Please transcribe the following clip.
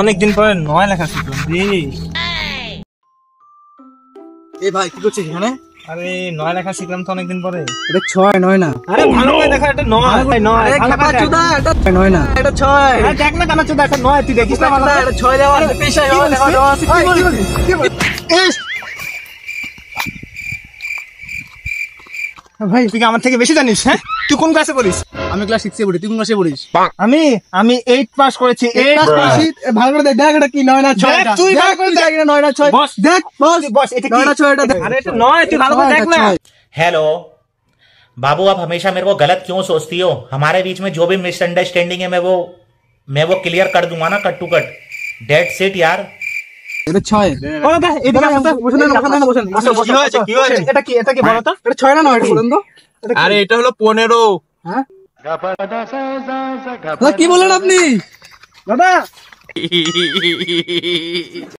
অনেকদিন পরে 9 লেখা শিখলাম রে। এই ভাই কি করছিস এখানে? আরে 9 লেখা শিখলাম তো অনেকদিন পরে। এটা 6 9 না। আরে ভালো করে দেখা, এটা 9 9। আরে কানাচুদা এটা 9 না, এটা 6। আরে দেখ না কানাচুদা, এটা 9 তুই দেখিস না ভালো করে? এটা 6 দেওয়া আছে, পেশায় দেওয়া আছে। কি বলিস? ভাই তুই কি আমার থেকে বেশি জানিস? হ্যাঁ, তুই কোন ক্লাসে পড়িস? আমি ক্লাস 6 এ পড়ি, তুই কোন ক্লাসে পড়িস? আমি আমি 8 পাস করেছি। 8 ভালো করে দেখ, দেখ এটা কি 9 না 6? দেখ, তুই ভালো করে দেখ। এটা 9 না 6? বস দেখ বস, বস এটা কি 9 না 6 এটা দেখ। আরে এটা 9, তুই ভালো করে দেখ না। हेलो बाबू, आप हमेशा मेरे को गलत क्यों सोचती हो? हमारे बीच में जो भी मिसअंडरस्टैंडिंग है मैं वो क्लियर कर दूंगा ना, cut to cut. Date set यार। এটা 6। ও দাদা এদিকে আসো তো। বসেন না, বসেন না, বসেন। কি হয়েছে কি হয়েছে? এটা কি বলো তো? এটা 6 না 9 এটা বলেন তো? আরে এটা হলো 15। হ্যাঁ কি বলেন আপনি? দাদা